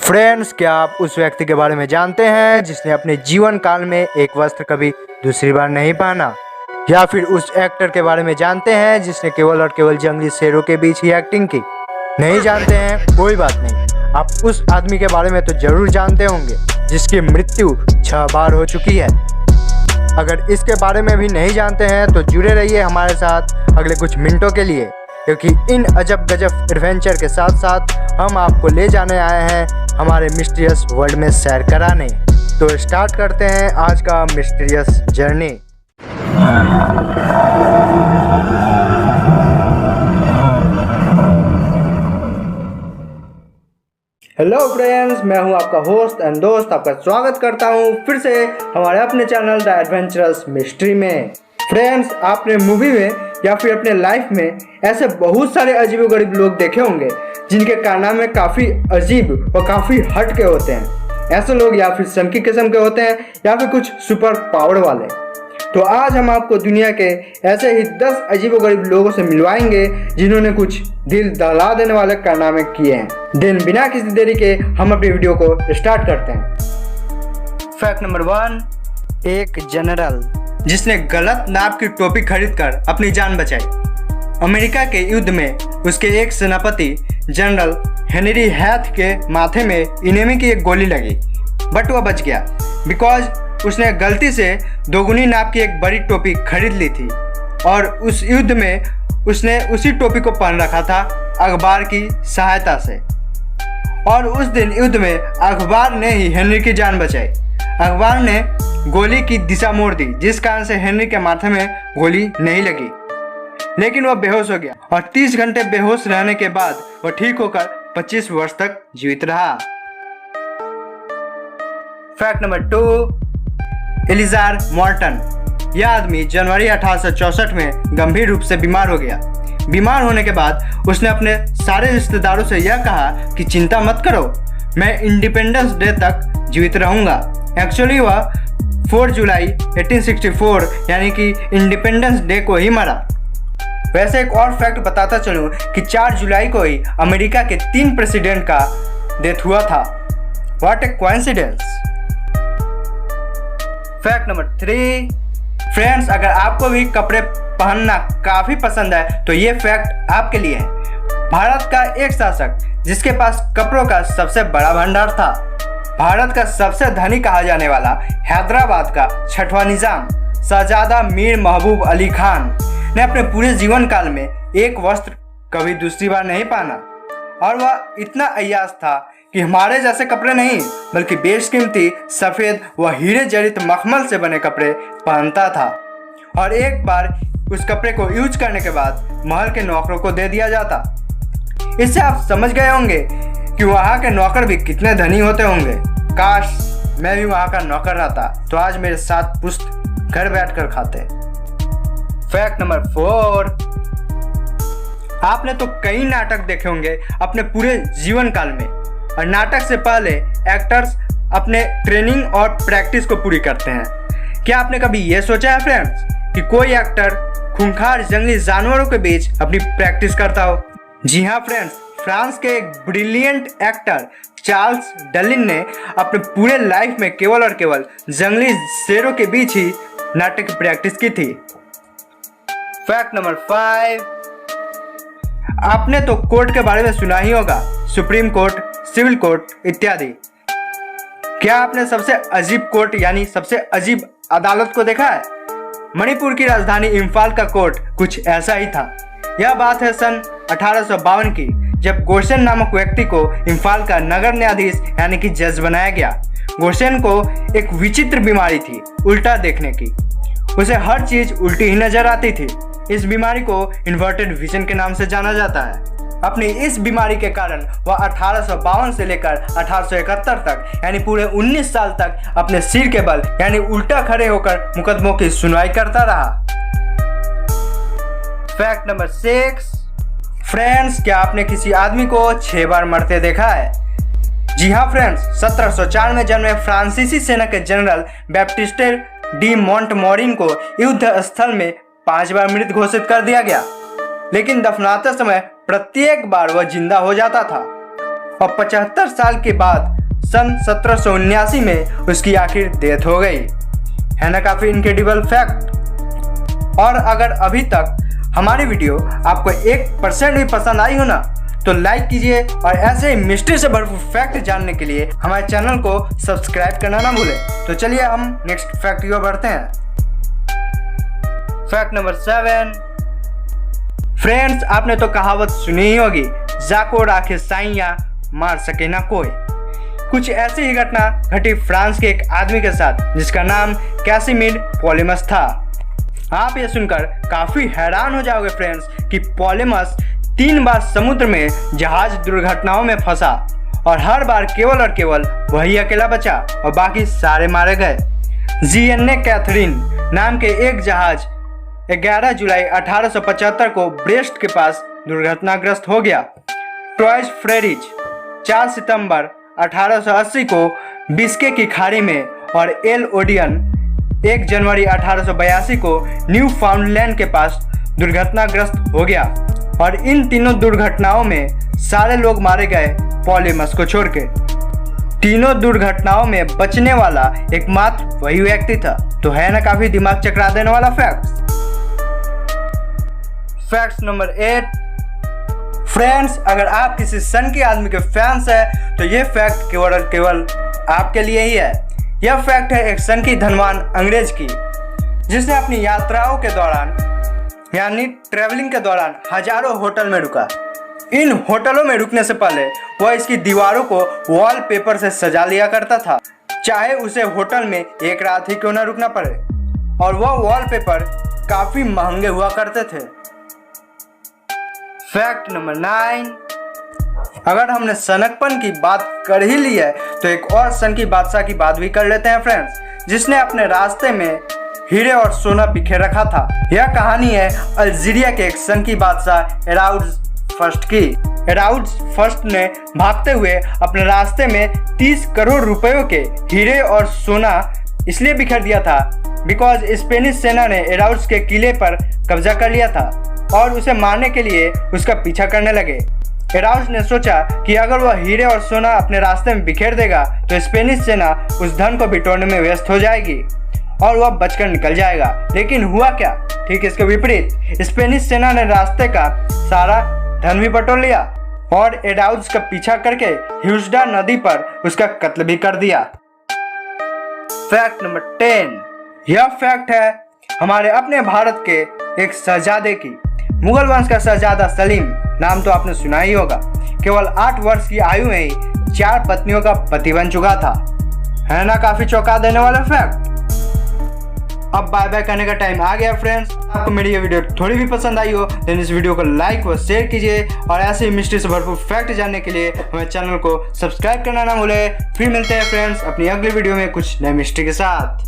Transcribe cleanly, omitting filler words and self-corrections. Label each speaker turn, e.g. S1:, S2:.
S1: Friends, क्या आप उस व्यक्ति के बारे में जानते हैं जिसने अपने जीवन काल में एक वस्त्र कभी दूसरी बार नहीं पहना? या फिर उस एक्टर के बारे में जानते हैं जिसने केवल और केवल जंगली शेरों के बीच ही एक्टिंग की? नहीं जानते हैं, कोई बात नहीं। आप उस आदमी के बारे में तो जरूर जानते होंगे जिसकी मृत्यु 6 बार हो चुकी है। अगर इसके बारे में भी नहीं जानते हैं तो जुड़े रहिए हमारे साथ अगले कुछ मिनटों के लिए, क्योंकि इन अजब गजब एडवेंचर के साथ साथ हम आपको ले जाने आए हैं हमारे मिस्टीरियस वर्ल्ड में सैर कराने। तो स्टार्ट करते हैं आज का मिस्टीरियस जर्नी। हेलो फ्रेंड्स, मैं हूं आपका होस्ट एंड दोस्त। आपका स्वागत करता हूं फिर से हमारे अपने चैनल द एडवेंचरस मिस्ट्री में। फ्रेंड्स, आपने मूवी में या फिर अपने लाइफ में ऐसे बहुत सारे अजीबोगरीब लोग देखे होंगे जिनके कारनामे काफ़ी अजीब और काफ़ी हट के होते हैं। ऐसे लोग या फिर सनकी किस्म के होते हैं या फिर कुछ सुपर पावर वाले। तो आज हम आपको दुनिया के ऐसे ही 10 अजीबोगरीब लोगों से मिलवाएंगे जिन्होंने कुछ दिल दहला देने वाले कारनामे किए हैं। देन बिना किसी देरी के हम अपनी वीडियो को स्टार्ट करते हैं। फैक्ट नंबर 1, एक जनरल जिसने गलत नाप की टोपी खरीदकर अपनी जान बचाई। अमेरिका के युद्ध में उसके एक सेनापति जनरल हेनरी हैथ के माथे में इनेमी की एक गोली लगी, बट वह बच गया बिकॉज उसने गलती से दोगुनी नाप की एक बड़ी टोपी खरीद ली थी और उस युद्ध में उसने उसी टोपी को पहन रखा था अखबार की सहायता से। और उस दिन युद्ध में अखबार ने ही हेनरी की जान बचाई। अखबार ने गोली की दिशा मोड़ दी, जिस कारण से हेनरी के माथे में गोली नहीं लगी, लेकिन वह बेहोश हो गया और 30 घंटे बेहोश रहने के बाद वह ठीक होकर 25 वर्ष तक जीवित रहा। Fact number 2, Eleazar Morton. यह आदमी जनवरी 1864 में गंभीर रूप से बीमार हो गया। बीमार होने के बाद उसने अपने सारे रिश्तेदारों से यह कहा कि चिंता मत करो, मैं इंडिपेंडेंस डे तक जीवित रहूंगा। एक्चुअली वह 4 जुलाई 1864 यानी कि इंडिपेंडेंस डे को ही मरा। वैसे एक और फैक्ट बताता चलूं कि 4 जुलाई को ही अमेरिका के 3 प्रेसिडेंट का डेथ हुआ था। What A coincidence. Fact number 3, friends, अगर आपको भी कपड़े पहनना काफी पसंद है तो ये फैक्ट आपके लिए है। भारत का एक शासक जिसके पास कपड़ों का सबसे बड़ा भंडार था, भारत का सबसे धनी कहा जाने वाला हैदराबाद का 6वां निजाम शहजादा मीर महबूब अली खान ने अपने पूरे जीवन काल में एक वस्त्र कभी दूसरी बार नहीं पहना। और वह इतना अय्याश था कि हमारे जैसे कपड़े नहीं बल्कि बेशकीमती सफेद व हीरे जड़ित मखमल से बने कपड़े पहनता था। और एक बार उस कपड़े को यूज करने के बाद महल के नौकरों को दे दिया जाता। इससे आप समझ गए होंगे कि वहाँ के नौकर भी कितने धनी होते होंगे। काश मैं भी वहाँ का नौकर रहता तो आज मेरे साथ पुष्ट घर बैठकर खाते। फैक्ट नंबर 4, आपने तो कई नाटक देखे होंगे अपने पूरे जीवन काल में, और नाटक से पहले एक्टर्स अपने ट्रेनिंग और प्रैक्टिस को पूरी करते हैं। क्या आपने कभी यह सोचा है फ्रेंड्स कि कोई एक्टर खूंखार जंगली जानवरों के बीच अपनी प्रैक्टिस करता हो? जी हाँ फ्रेंड्स, फ्रांस के एक ब्रिलियंट एक्टर चार्ल्स डलिन ने अपने पूरे लाइफ में केवल और केवल जंगली शेरों के बीच ही नाटक की प्रैक्टिस की थी। फैक्ट नंबर 5, आपने तो कोर्ट के बारे में सुना ही होगा, सुप्रीम कोर्ट, सिविल कोर्ट इत्यादि। क्या आपने सबसे अजीब कोर्ट यानी सबसे अजीब अदालत को देखा है? मणिपुर की राजधानी इम्फाल का कोर्ट कुछ ऐसा ही था। यह बात है सन 1852 की, जब गोसेन नामक व्यक्ति को इम्फाल का नगर न्यायाधीश यानी कि जज बनाया गया। गोसेन को एक विचित्र बीमारी थी, उल्टा देखने की। उसे हर चीज उल्टी ही नजर आती थी। इस बीमारी को इन्वर्टेड विजन के नाम से जाना जाता है। अपनी इस बीमारी के कारण वह 1852 से लेकर 1871 तक यानी पूरे 19 साल तक अपने सिर के बल यानी उल्टा खड़े होकर मुकदमों की सुनवाई करता रहा। फैक्ट नंबर 6, फ्रेंड्स, क्या आपने किसी आदमी को 6 बार मरते देखा है? जी हाँ फ्रेंड्स, 1704 में जन्मे फ्रांसीसी सेना के जनरल बैप्टिस्टे डी मोंटमोरिन को युद्ध स्थल में 5 बार मृत घोषित कर दिया गया, लेकिन दफनाते समय प्रत्येक बार वह जिंदा हो जाता था। और 75 साल के बाद सन 1779 में उसकी आखिर डेथ हो गई। है ना काफ़ी इनक्रेडिबल फैक्ट। और अगर अभी तक हमारी वीडियो आपको 1% भी पसंद आई हो ना, तो लाइक कीजिए और ऐसे ही मिस्ट्री से भरपूर फैक्ट जानने के लिए हमारे चैनल को सब्सक्राइब करना ना भूलें। तो चलिए हम नेक्स्ट फैक्ट की ओर बढ़ते हैं। Fact number 7। फ्रेंड्स, आपने तो कहावत सुनी ही होगी, जाको राखे साइया मार सके ना कोई। कुछ ऐसी ही घटना घटी फ्रांस के एक आदमी के साथ जिसका नाम कैसिमिर पॉलेमस था। आप ये सुनकर काफी हैरान हो जाओगे फ्रेंड्स कि पॉलेमस 3 बार समुद्र में जहाज दुर्घटनाओं में फंसा और हर बार केवल और केवल वही अकेला बचा और बाकी सारे मारे गए। जीएनए कैथरीन नाम के एक जहाज 11 जुलाई 1875 को ब्रेस्ट के पास दुर्घटनाग्रस्त हो गया। ट्रॉयस फ्रेरिज 4 सितंबर 1880 को बिस्के की खाड़ी में और एल ओडियन 1 जनवरी 1882 को न्यू फाउंडलैंड के पास दुर्घटनाग्रस्त हो गया और इन तीनों दुर्घटनाओं में सारे लोग मारे गए पॉलेमस को छोड़ के। तीनों दुर्घटनाओं में बचने वाला एकमात्र वही व्यक्ति था। तो है ना काफी दिमाग चकरा देने वाला फैक्ट नंबर 8। फ्रेंड्स, अगर आप किसी सन की आदमी के फैंस हैं तो ये फैक्ट केवल और केवल आपके लिए ही है। यह फैक्ट है एक सन की धनवान अंग्रेज की, जिसने अपनी यात्राओं के दौरान यानी ट्रैवलिंग के दौरान हजारों होटल में रुका। इन होटलों में रुकने से पहले वह इसकी दीवारों को वॉलपेपर से सजा लिया करता था, चाहे उसे होटल में एक रात ही क्यों न रुकना पड़े, और वह वॉलपेपर काफी महंगे हुआ करते थे। Fact number 9। अगर हमने सनकपन की बात कर ही ली है तो एक और सन की बादशाह की बात भी कर लेते हैं फ्रेंड्स, जिसने अपने रास्ते में हीरे और सोना बिखेर रखा था। यह कहानी है अल्जीरिया के एक सन की बादशाह एराउड्स फर्स्ट की। एराउड्स फर्स्ट ने भागते हुए अपने रास्ते में 30 करोड़ रुपयों के हीरे और सोना इसलिए बिखेर दिया था बिकॉज स्पेनिश सेना ने एराउड्स के किले पर कब्जा कर लिया था और उसे मारने के लिए उसका पीछा करने लगे। एराउड्स ने सोचा कि अगर वह हीरे और सोना अपने रास्ते में बिखेर देगा तो स्पेनिश सेना उस धन को बिटोरने में व्यस्त हो जाएगी और वह बचकर निकल जाएगा। लेकिन हुआ क्या? ठीक इसके विपरीत स्पेनिश सेना ने रास्ते का सारा धन भी बटोर लिया और एराउड्स का पीछा करके ह्यूस्डा नदी पर उसका कत्ल भी कर दिया। Fact number 10। यह फैक्ट है हमारे अपने भारत के एक शहजादे की। मुगल वंश का शहजादा सलीम, नाम तो आपने सुना ही होगा, केवल 8 वर्ष की आयु में ही 4 पत्नियों का पति बन चुका था। है ना काफी चौंका देने वाला फैक्ट। अब बाय बाय करने का टाइम आ गया फ्रेंड्स। आपको मेरी ये वीडियो थोड़ी भी पसंद आई हो तो इस वीडियो को लाइक व शेयर कीजिए और ऐसे ही मिस्ट्री से भरपूर फैक्ट जानने के लिए हमारे चैनल को सब्सक्राइब करना ना भूलें। फिर मिलते हैं फ्रेंड्स अपनी अगली वीडियो में कुछ नए मिस्ट्री के साथ।